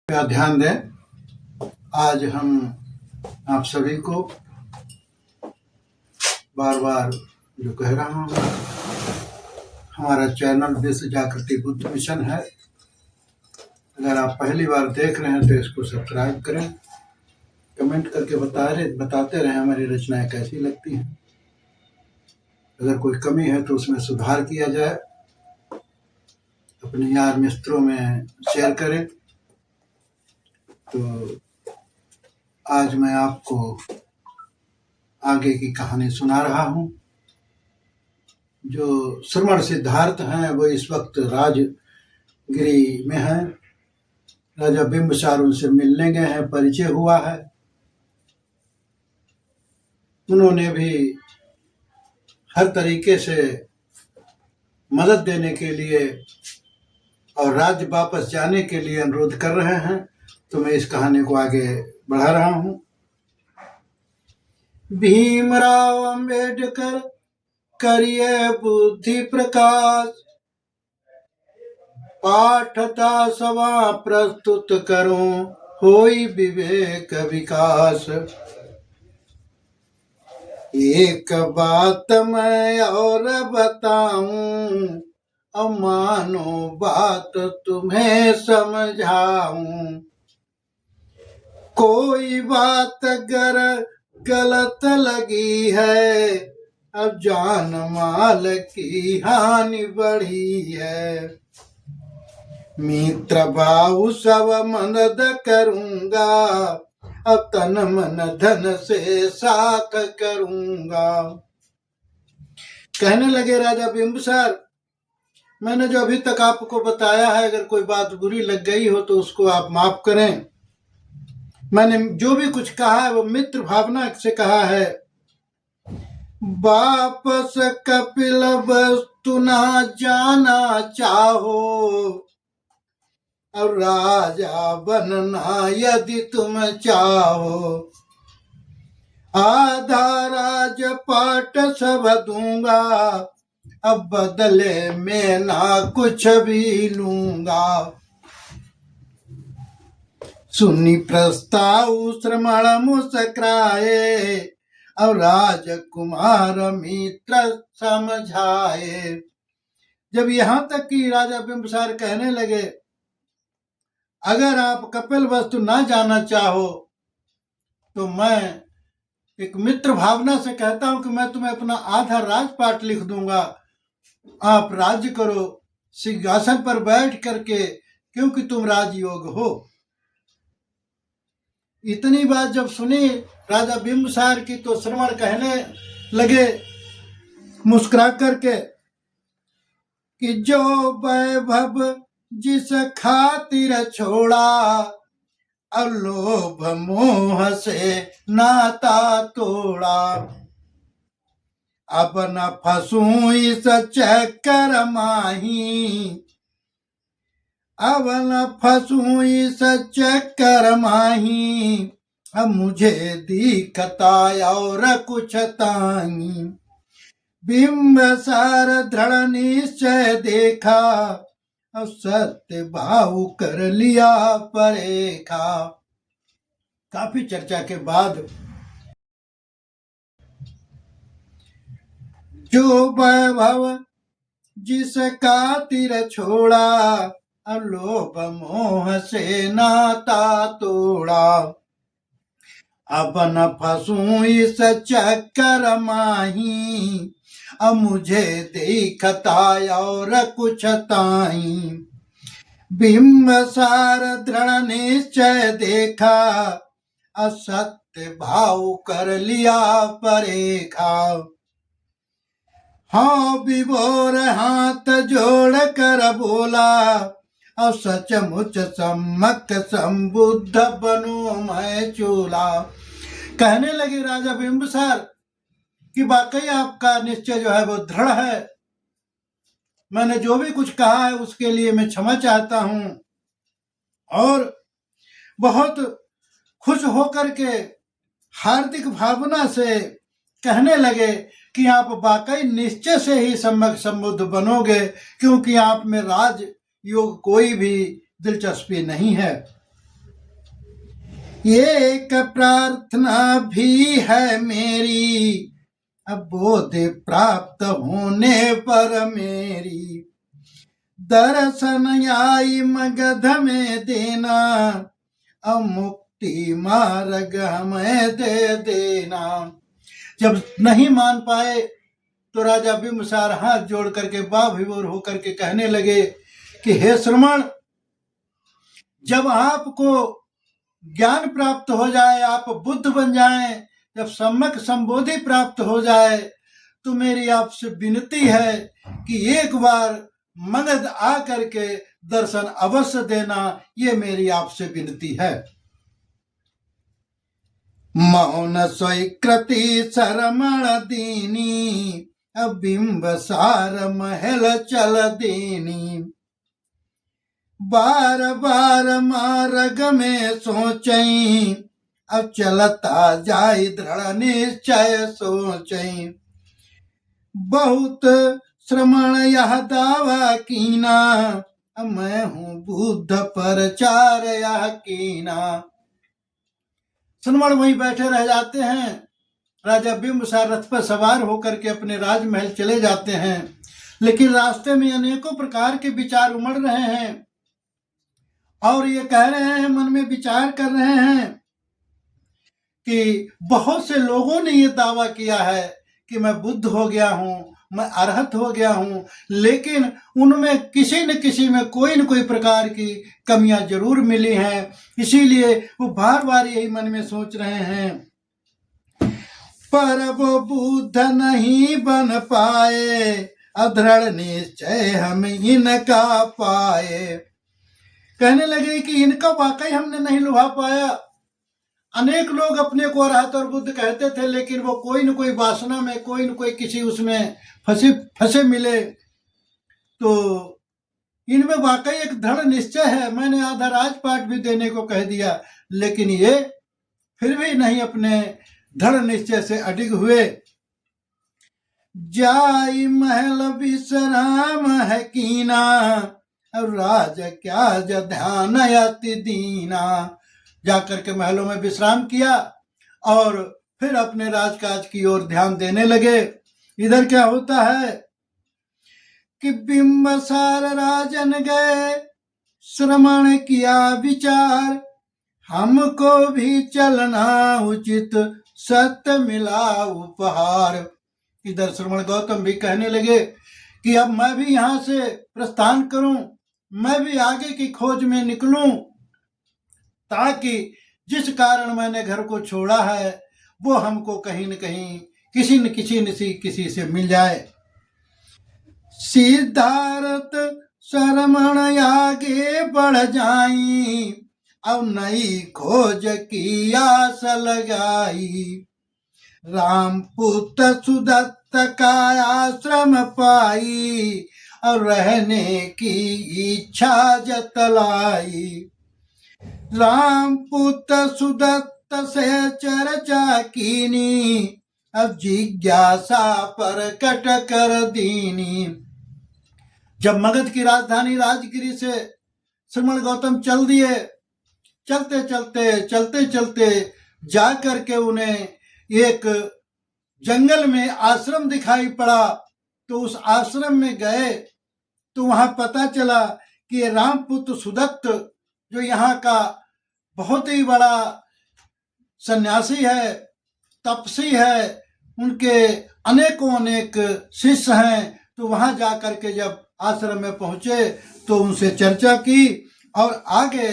का ध्यान दें। आज हम आप सभी को बार बार जो कह रहा हूँ, हमारा चैनल विश्व जागृति बुद्ध मिशन है। अगर आप पहली बार देख रहे हैं तो इसको सब्सक्राइब करें, कमेंट करके बताते रहें हमारी रचनाएं कैसी लगती हैं। अगर कोई कमी है तो उसमें सुधार किया जाए। अपने यार मित्रों में शेयर करें। तो आज मैं आपको आगे की कहानी सुना रहा हूँ। जो श्रमण सिद्धार्थ हैं वो इस वक्त राजगिरी में हैं। राजा बिंबिसार उनसे मिलने गए हैं, परिचय हुआ है। उन्होंने भी हर तरीके से मदद देने के लिए और राज्य वापस जाने के लिए अनुरोध कर रहे हैं। तो मैं इस कहानी को आगे बढ़ा रहा हूँ। भीमराव अंबेडकर करिए बुद्धि प्रकाश, पाठ दासवा प्रस्तुत करूं होई विवेक विकास। एक बात मैं और बताऊं, अब मानो बात तुम्हें समझाऊं। कोई बात अगर गलत लगी है, अब जान माल की हानि बढ़ी है। मित्र भाव सब मदद करूंगा, अब तन मन धन से साथ करूंगा। कहने लगे राजा बिंबिसार, मैंने जो अभी तक आपको बताया है, अगर कोई बात बुरी लग गई हो तो उसको आप माफ करें। मैंने जो भी कुछ कहा है वो मित्र भावना से कहा है। वापस कपिल वस्तु ना जाना चाहो, और राजा बनना यदि तुम चाहो। आधा राजपाट सब दूंगा, अब बदले में ना कुछ भी लूंगा। सुनी प्रस्ताव श्रमण मुस्कुराए, और राजकुमार मित्र समझाए। जब यहाँ तक कि राजा बिंबिसार कहने लगे, अगर आप कपिल वस्तु ना जाना चाहो तो मैं एक मित्र भावना से कहता हूं कि मैं तुम्हें अपना आधा राजपाट लिख दूंगा। आप राज्य करो सिंहासन पर बैठ करके, क्योंकि तुम राजयोग हो। इतनी बात जब सुनी राजा बिंबिसार की तो श्रमण कहने लगे मुस्कुरा करके कि जो वैभव जिस खातिर छोड़ा, अलोभ मोह से नाता तोड़ा। अब न फंसूं इस चक्कर माही, अब न फंसूं इस चक्कर माही। अब मुझे दिखता और कुछ ताही। बिंबिसार दृढ़ निश्चय देखा, अब सत्य भाव कर लिया परेखा। काफी चर्चा के बाद जो वैभव जिसका तिर छोड़ा, लोभ मोह से नाता तोड़ा। अब न फंसूं इस चक्कर माही, अब मुझे देखता और कुछ ताही। बिंबिसार दृढ़ निश्चय देखा, असत्य भाव कर लिया परेखा। हाँ विभोर हाथ जोड़ कर बोला, अब सचमुच सम्मक संबुद्ध बनूं मैं चूला। कहने लगे राजा बिंबिसार कि वाकई आपका निश्चय जो है वो दृढ़ है। मैंने जो भी कुछ कहा है उसके लिए मैं क्षमा चाहता हूं। और बहुत खुश होकर के हार्दिक भावना से कहने लगे कि आप वाकई निश्चय से ही सम्यक संबुद्ध बनोगे, क्योंकि आप में राज योग कोई भी दिलचस्पी नहीं है। एक प्रार्थना भी है मेरी, अब बोध प्राप्त होने पर मेरी, दर्शन आई मगध में देना, अब मुक्ति मार्ग हमें दे देना। जब नहीं मान पाए तो राजा बिंबिसार हाथ जोड़ करके बाभिभूर होकर के कहने लगे कि हे श्रमण, जब आपको ज्ञान प्राप्त हो जाए, आप बुद्ध बन जाएं, जब सम्यक संबोधि प्राप्त हो जाए, तो मेरी आपसे विनती है कि एक बार मगध आ करके दर्शन अवश्य देना, ये मेरी आपसे विनती है। मौन स्वीकृति शरमण दीनी, अब बिंबसार महल चल देनी, बार बार मार्ग में सोचई, अब चलता जाय दृढ़ निश्चय सोचई, बहुत श्रमण यह दावा कीना, मैं हूँ बुद्ध प्रचार यह कीना। श्रमण वहीं बैठे रह जाते हैं। राजा बिंबिसार रथ पर सवार होकर के अपने राजमहल चले जाते हैं, लेकिन रास्ते में अनेकों प्रकार के विचार उमड़ रहे हैं और ये कह रहे हैं, मन में विचार कर रहे हैं कि बहुत से लोगों ने ये दावा किया है कि मैं बुद्ध हो गया हूँ, मैं अरहत हो गया हूँ, लेकिन उनमें किसी न किसी में कोई न कोई प्रकार की कमियां जरूर मिली हैं। इसीलिए वो बार बार यही मन में सोच रहे हैं, पर वो बुद्ध नहीं बन पाए, अदृढ़ निश्चय हम इनका पाए। कहने लगे कि इनका वाकई हमने नहीं लुभा पाया। अनेक लोग अपने को अरहत और बुद्ध कहते थे, लेकिन वो कोई न कोई वासना में, कोई न कोई किसी उसमें फंसे मिले। तो इनमें वाकई एक दृढ़ निश्चय है। मैंने आधा राजपाट भी देने को कह दिया, लेकिन ये फिर भी नहीं अपने दृढ़ निश्चय से अडिग हुए। जाई महल विश्राम है कीना, राज क्या ध्यान अति दीना। जाकर के महलों में विश्राम किया और फिर अपने राजकाज की ओर ध्यान देने लगे। इधर क्या होता है कि बिंबिसार राजन गए, श्रमण किया विचार, हमको भी चलना उचित, सत्य मिला उपहार। इधर श्रमण गौतम भी कहने लगे कि अब मैं भी यहाँ से प्रस्थान करूं, मैं भी आगे की खोज में निकलूं, ताकि जिस कारण मैंने घर को छोड़ा है वो हमको कहीं न कहीं किसी से मिल जाए। सिद्धार्थ शरमण आगे बढ़ जाई, अब नई खोज की आस लगाई, राम पुत्र सुदत्त का आश्रम पाई, और रहने की इच्छा जतलाई, राम पुत्र सुदत्त से चर्चा कीनी, अब जिज्ञासा पर कट कर दीनी। जब मगध की राजधानी राजगिरी से श्रमण गौतम चल दिए, चलते चलते जा करके उन्हें एक जंगल में आश्रम दिखाई पड़ा। तो उस आश्रम में गए तो वहां पता चला कि रामपुत्र सुदत्त जो यहाँ का बहुत ही बड़ा सन्यासी है, तपसी है, उनके अनेक शिष्य हैं। तो वहां जाकर के जब आश्रम में पहुंचे तो उनसे चर्चा की और आगे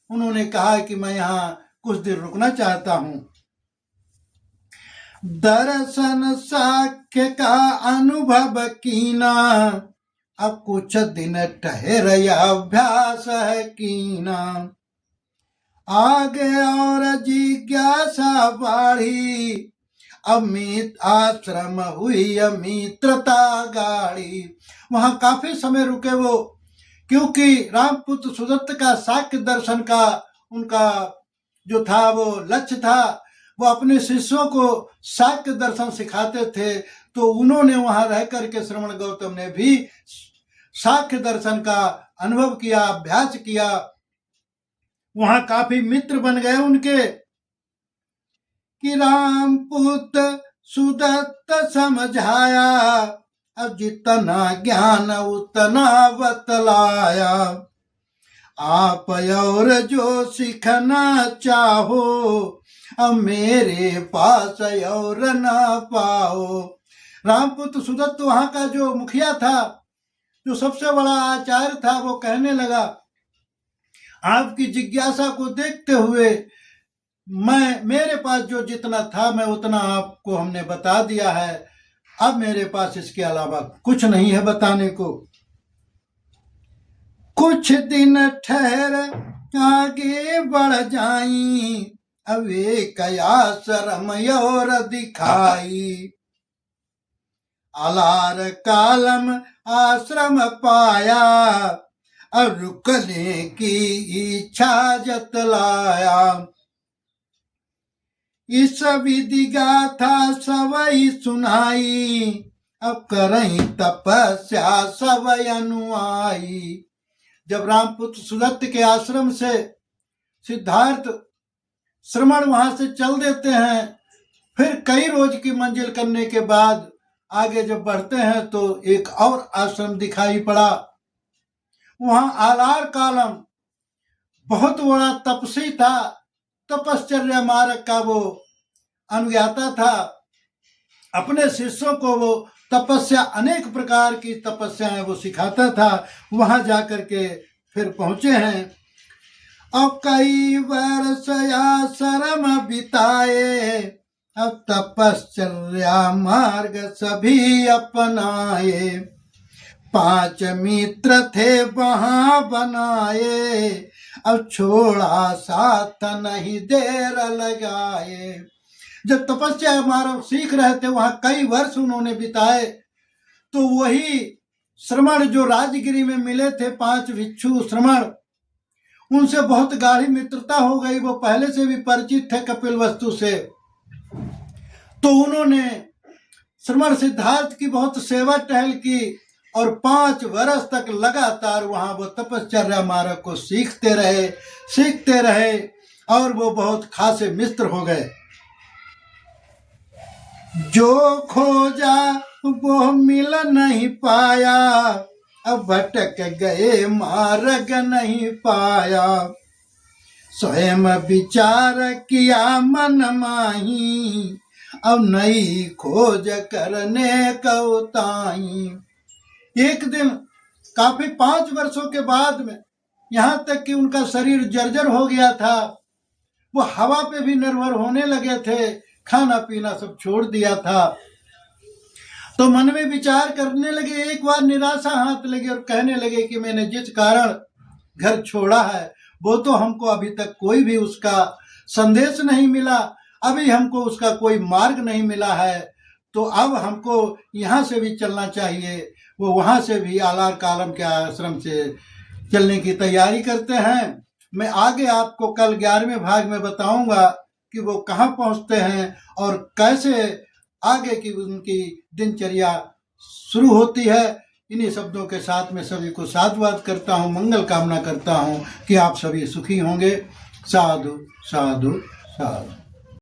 उन्होंने कहा कि मैं यहाँ कुछ देर रुकना चाहता हूँ। दर्शन साक्ष्य का अनुभव कीना, अब कुछ दिन ठहर अभ्यास है कीना, आगे और जिज्ञासा बढ़ी, अमित आश्रम हुई मित्रता गाड़ी। वहां काफी समय रुके वो, क्योंकि रामपुत्र सुदत्त का साक्य दर्शन का उनका जो था वो लक्ष्य था। वो अपने शिष्यों को साक्य दर्शन सिखाते थे। तो उन्होंने वहां रह करके श्रमण गौतम ने भी साक्य दर्शन का अनुभव किया, अभ्यास किया। वहां काफी मित्र बन गए उनके। कि राम पुत्र सुदत्त समझाया, अब जितना ज्ञान उतना बतलाया। आप और जो सीखना चाहो, अब मेरे पास और ना पाओ। रामपुत्र सुदत्त वहां का जो मुखिया था, जो सबसे बड़ा आचार्य था, वो कहने लगा, आपकी जिज्ञासा को देखते हुए मेरे पास जो जितना था मैं उतना आपको हमने बता दिया है। अब मेरे पास इसके अलावा कुछ नहीं है बताने को। कुछ दिन ठहर आगे बढ़ जाई, अब एक आश्रम और दिखाई। आलार कालम आश्रम पाया, अब रुकने की इच्छा जतलाया। इस विधि गाथा सवई सुनाई, अब करई तपस्या सवई अनुआई। जब रामपुत्र सुदत्त के आश्रम से सिद्धार्थ श्रमण वहां से चल देते हैं, फिर कई रोज की मंजिल करने के बाद आगे जब बढ़ते हैं तो एक और आश्रम दिखाई पड़ा। वहां आलार कालम बहुत बड़ा तपस्वी था, तपश्चर्या मार्ग का वो अनुज्ञाता था। अपने शिष्यों को वो तपस्या, अनेक प्रकार की तपस्याएं वो सिखाता था। वहां जाकर के फिर पहुंचे हैं। अब कई वर्ष आश्रम बिताए, अब तपश्चर्या मार्ग सभी अपनाए। 5 मित्र थे वहां बनाए, अब छोड़ा साथ नहीं देर लगाए। जब तपस्या मार्ग सीख रहे थे, वहां कई वर्ष उन्होंने बिताए। तो वही श्रमण जो राजगिरी में मिले थे, 5 भिक्षु श्रमण, उनसे बहुत गाढ़ी मित्रता हो गई। वो पहले से भी परिचित थे कपिलवस्तु से। तो उन्होंने श्रमण सिद्धार्थ की बहुत सेवा टहल की और 5 वर्ष तक लगातार वहां वो तपश्चर्या मार्ग को सीखते रहे और वो बहुत खासे मित्र हो गए। जो खोजा वो मिल नहीं पाया, अब भटक गए मार्ग नहीं पाया। स्वयं विचार किया मन माही, अब नई खोज करने को ताई। एक दिन काफी 5 वर्षों के बाद में, यहाँ तक कि उनका शरीर जर्जर हो गया था, वो हवा पे भी निर्भर होने लगे थे, खाना पीना सब छोड़ दिया था। तो मन में विचार करने लगे, एक बार निराशा हाथ लगी और कहने लगे कि मैंने जिस कारण घर छोड़ा है वो तो हमको अभी तक कोई भी उसका संदेश नहीं मिला, अभी हमको उसका कोई मार्ग नहीं मिला है। तो अब हमको यहाँ से भी चलना चाहिए। वो वहाँ से भी आलार कालम के आश्रम से चलने की तैयारी करते हैं। मैं आगे आपको कल 11वें भाग में बताऊंगा कि वो कहाँ पहुँचते हैं और कैसे आगे की उनकी दिनचर्या शुरू होती है। इन्हीं शब्दों के साथ में सभी को साधुवाद करता हूँ, मंगल कामना करता हूँ कि आप सभी सुखी होंगे। साधु साधु साधु।